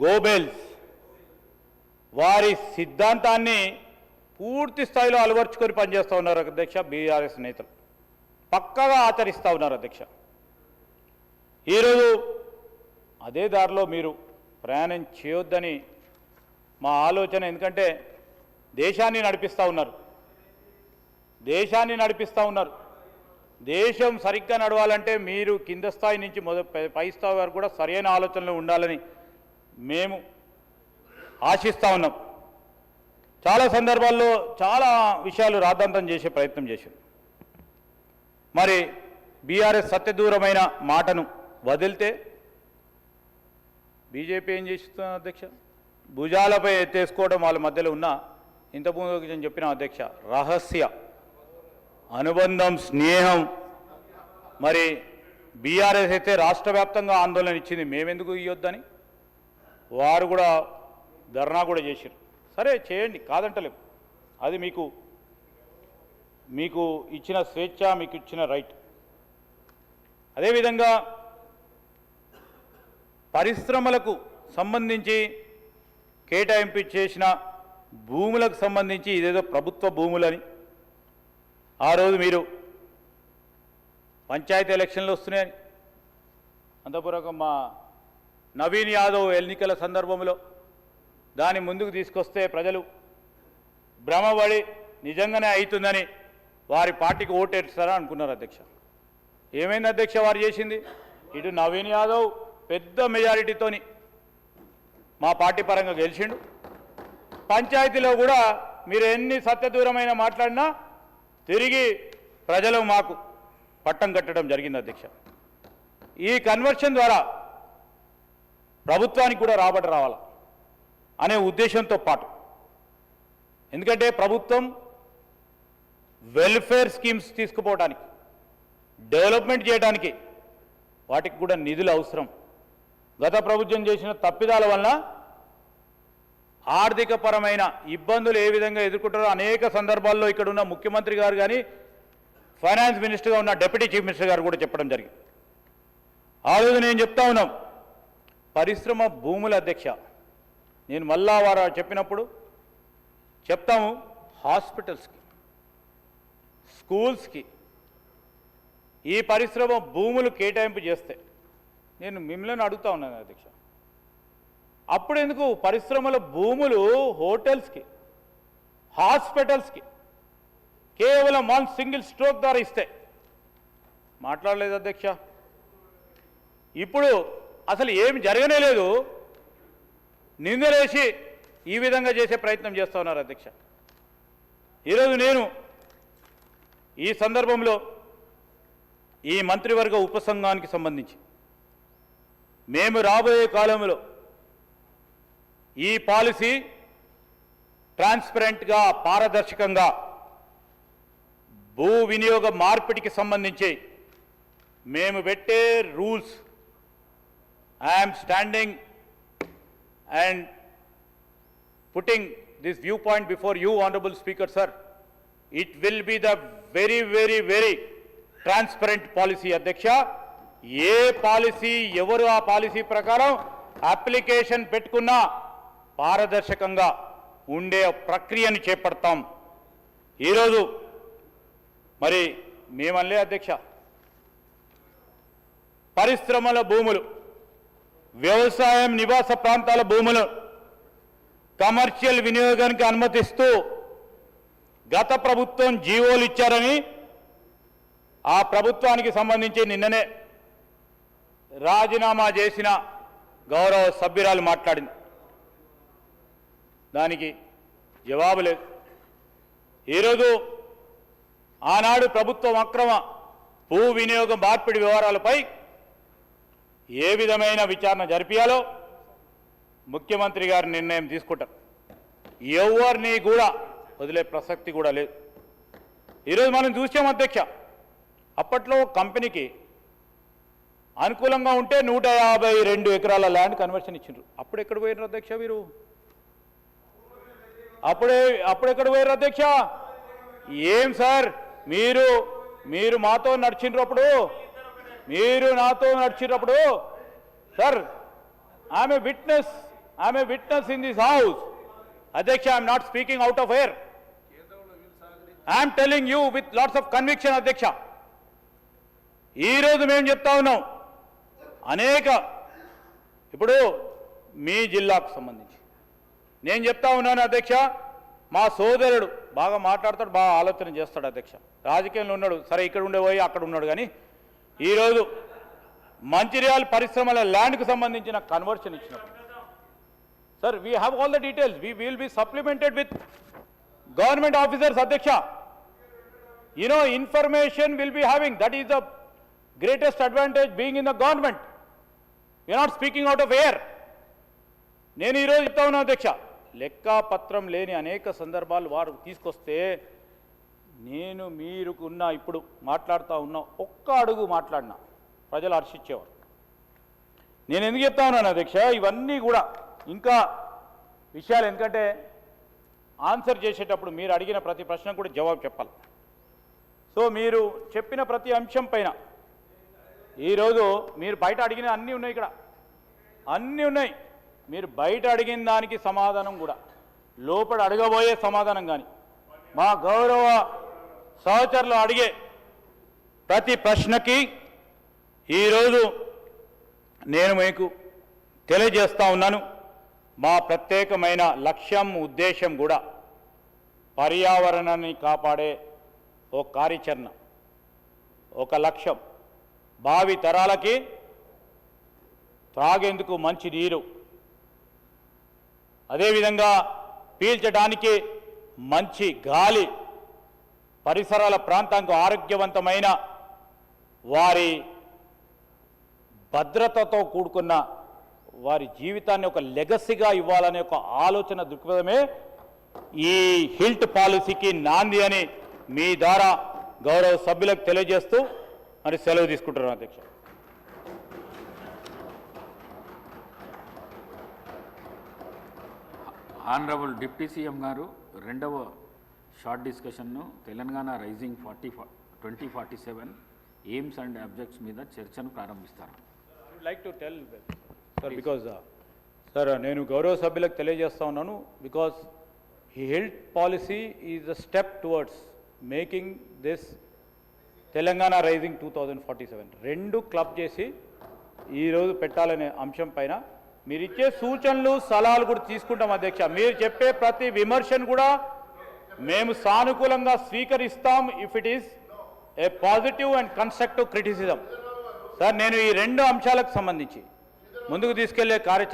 Goebbels వారి సిద్ధాంతాన్ని పూర్తి స్థాయిలో అలవర్చుకొని పనిచేస్తూ ఉన్నారు అధ్యక్ష. బీఆర్ఎస్ నేతలు పక్కాగా ఆచరిస్తూ ఉన్నారు అధ్యక్ష. ఈరోజు అదే దారిలో మీరు ప్రయాణం చేయొద్దని మా ఆలోచన. ఎందుకంటే దేశాన్ని నడిపిస్తూ ఉన్నారు, దేశం సరిగ్గా నడవాలంటే మీరు కింద స్థాయి నుంచి పై స్థాయి వరకు కూడా సరైన ఆలోచనలు ఉండాలని మేము ఆశిస్తూ ఉన్నాం. చాలా సందర్భాల్లో చాలా విషయాలు రాద్ధాంతం చేసే ప్రయత్నం చేశారు. మరి బీఆర్ఎస్ సత్యదూరమైన మాటను వదిలితే బీజేపీ ఏం చేస్తున్నా అధ్యక్ష? భుజాలపై ఎత్తేసుకోవడం వాళ్ళ మధ్యలో ఉన్న ఇంతకుముందు నేను చెప్పిన అధ్యక్ష రహస్య అనుబంధం, స్నేహం. మరి బీఆర్ఎస్ అయితే రాష్ట్ర వ్యాప్తంగా ఆందోళన ఇచ్చింది, మేమెందుకు ఇవ్వద్దని వారు కూడా ధర్నా కూడా చేశారు. సరే చేయండి, కాదంటలేము, అది మీకు ఇచ్చిన స్వేచ్ఛ, మీకు ఇచ్చిన రైట్. అదేవిధంగా పరిశ్రమలకు సంబంధించి కేటాయింపు చేసిన భూములకు సంబంధించి ఇదేదో ప్రభుత్వ భూములని ఆ రోజు మీరు పంచాయతీ ఎలక్షన్లు వస్తున్నాయని అంతపూర్వకం మా నవీన్ యాదవ్ ఎన్నికల సందర్భంలో దాన్ని ముందుకు తీసుకొస్తే ప్రజలు భ్రమపడి నిజంగానే అవుతుందని వారి పార్టీకి ఓటేస్తారా అనుకున్నారు అధ్యక్ష. ఏమైంది అధ్యక్ష వారు చేసింది? ఇటు నవీన్ యాదవ్ పెద్ద మెజారిటీతోని మా పార్టీ పరంగా గెలిచిండు. పంచాయతీలో కూడా మీరు ఎన్ని సత్యదూరమైన మాట్లాడినా తిరిగి ప్రజలు మాకు పట్టం కట్టడం జరిగింది అధ్యక్ష. ఈ కన్వర్షన్ ద్వారా ప్రభుత్వానికి కూడా రాబడి రావాలి అనే ఉద్దేశంతో పాటు, ఎందుకంటే ప్రభుత్వం వెల్ఫేర్ స్కీమ్స్ తీసుకుపోవడానికి, డెవలప్మెంట్ చేయడానికి వాటికి కూడా నిధులు అవసరం. గత ప్రభుత్వం చేసిన తప్పిదాల వలన ఆర్థికపరమైన ఇబ్బందులు ఏ విధంగా ఎదుర్కొంటారో అనేక సందర్భాల్లో ఇక్కడ ఉన్న ముఖ్యమంత్రి గారు కానీ, ఫైనాన్స్ మినిస్టర్గా ఉన్న డిప్యూటీ చీఫ్ మినిస్టర్ గారు కూడా చెప్పడం జరిగింది. ఆ రోజు నేను చెప్తా ఉన్నాం, పరిశ్రమ భూముల అధ్యక్ష, నేను మళ్ళా వారు చెప్పినప్పుడు చెప్తాము, హాస్పిటల్స్కి, స్కూల్స్కి ఈ పరిశ్రమ భూములు కేటాయింపు చేస్తే నేను మిమ్మల్ని అడుగుతా ఉన్నాను అధ్యక్ష, అప్పుడు ఎందుకు పరిశ్రమల భూములు హోటల్స్కి, హాస్పిటల్స్కి కేవలం 1 సింగిల్ స్ట్రోక్ ద్వారా ఇస్తే మాట్లాడలేదు అధ్యక్ష. ఇప్పుడు అసలు ఏమి జరగనే లేదు, నిందలేసి ఈ విధంగా చేసే ప్రయత్నం చేస్తూ ఉన్నారు అధ్యక్ష. ఈరోజు నేను ఈ సందర్భంలో ఈ మంత్రివర్గ ఉపసంఘానికి సంబంధించి మేము రాబోయే కాలంలో ఈ పాలసీ ట్రాన్స్పరెంట్గా, పారదర్శకంగా భూ వినియోగ మార్పిడికి సంబంధించి మేము పెట్టే rules, I'm standing and putting this view point before you honourable speaker sir, it will be the very very very transparent policy అధ్యక్ష. ఏ పాలసీ, ఎవరు ఆ పాలసీ ప్రకారం అప్లికేషన్ పెట్టుకున్నా పారదర్శకంగా ఉండే ప్రక్రియను చేపడతాం. ఈరోజు మరి మేమల్లే అధ్యక్ష, పరిశ్రమల భూములు, వ్యవసాయం, నివాస ప్రాంతాల భూములు కమర్షియల్ వినియోగానికి అనుమతిస్తూ గత ప్రభుత్వం జీవోలు ఇచ్చారని ఆ ప్రభుత్వానికి సంబంధించి నిన్ననే రాజీనామా చేసిన గౌరవ సభ్యురాలు మాట్లాడింది, దానికి జవాబు లేదు. ఈరోజు ఆనాడు ప్రభుత్వం అక్రమ భూ వినియోగం మార్పిడి వ్యవహారాలపై ఏ విధమైన విచారణ జరిపించాలో ముఖ్యమంత్రి గారు నిర్ణయం తీసుకుంటారు. ఎవరిని కూడా వదిలే ప్రసక్తి కూడా లేదు. ఈరోజు మనం చూసాం అధ్యక్ష, అప్పట్లో కంపెనీకి అనుకూలంగా ఉంటే 152 ఎకరాల ల్యాండ్ కన్వర్షన్ ఇచ్చిండ్రు. అప్పుడు ఎక్కడ పోయినారు అధ్యక్ష మీరు? అప్పుడెక్కడ పోయారు అధ్యక్ష? ఏం సార్ మీరు మాతో నడిచినప్పుడు, మీరు నాతో నడిచినప్పుడు సార్, ఆమె witness, I'm a witness in this house. అధ్యక్ష, I'm not speaking out of air. I'm telling you with lots of conviction. అధ్యక్ష, ఈరోజు మేము చెప్తా ఉన్నాం అనేక, ఇప్పుడు మీ జిల్లాకు సంబంధించి నేను చెప్తా ఉన్నాను అధ్యక్ష, మా సోదరుడు బాగా మాట్లాడతాడు, బాగా ఆలోచన చేస్తాడు అధ్యక్ష, రాజకీయంలో ఉన్నాడు, సరే ఇక్కడ ఉండే పోయి అక్కడ ఉన్నాడు, కానీ ఈరోజు మంచిర్యాల పరిశ్రమల ల్యాండ్కు సంబంధించిన కన్వర్షన్ ఇచ్చినప్పుడు sir we have all the details, we will be supplemented with government officers. అధ్యక్ష, information will be having, that is the greatest advantage being in the government. We are not speaking out of air. నేను ఈరోజు చెప్తా ఉన్నా అధ్యక్ష, లెక్కాపత్రం లేని అనేక సందర్భాలు వారు తీసుకొస్తే నేను మీరుకున్న ఇప్పుడు మాట్లాడుతూ ఉన్నా ఒక్క అడుగు మాట్లాడినా ప్రజలు హర్షించేవారు. నేను ఎందుకు చెప్తా ఉన్నాను అధ్యక్ష, ఇవన్నీ కూడా ఇంకా విషయాలు, ఎందుకంటే ఆన్సర్ చేసేటప్పుడు మీరు అడిగిన ప్రతి ప్రశ్నకు కూడా జవాబు చెప్పాలి. సో మీరు చెప్పిన ప్రతి అంశం పైన ఈరోజు మీరు బయట అడిగిన అన్నీ ఉన్నాయి, ఇక్కడ అన్నీ ఉన్నాయి. మీరు బయట అడిగిన దానికి సమాధానం కూడా, లోపల అడగబోయే సమాధానం కానీ, మా గౌరవ సహచరులు అడిగే ప్రతి ప్రశ్నకి ఈరోజు నేను మీకు తెలియజేస్తా ఉన్నాను. మా ప్రత్యేకమైన లక్ష్యం, ఉద్దేశం కూడా పర్యావరణాన్ని కాపాడే ఓ కార్యాచరణ, ఒక లక్ష్యం, భావి తరాలకి త్రాగేందుకు మంచి నీరు, అదేవిధంగా పీల్చడానికి మంచి గాలి, పరిసరాల ప్రాంతానికి ఆరోగ్యవంతమైన వారి భద్రతతో కూడుకున్న వారి జీవితాన్ని ఒక లెగసీగా ఇవ్వాలనే ఒక ఆలోచన దృక్పథమే ఈ హిల్ట్ పాలసీకి నాంది అని మీ ద్వారా గౌరవ సభ్యులకు తెలియజేస్తూ మరి సెలవు తీసుకుంటున్నాను అధ్యక్ష. ఆనరబుల్ డిప్యూటీ సీఎం గారు రెండవ షార్ట్ డిస్కషన్ను Telangana rising 2047 aims and objects మీద చర్చను ప్రారంభిస్తారు. Like to tell sir, because sir నేను గౌరవ సభ్యులకు తెలియజేస్తా ఉన్నాను, బికాజ్ ఈ health policy is a step towards making this Telangana rising 2047 రెండు క్లబ్ చేసి ఈరోజు పెట్టాలనే అంశం పైన మీరు ఇచ్చే సూచనలు సలహాలు కూడా తీసుకుంటాం అధ్యక్ష. మీరు చెప్పే ప్రతి విమర్శను కూడా మేము సానుకూలంగా స్వీకరిస్తాం, if it is a positive and constructive criticism. Sir, నేను ఈ రెండు అంశాలకు సంబంధించి ముందుకు తీసుకెళ్లే కార్యాచరణ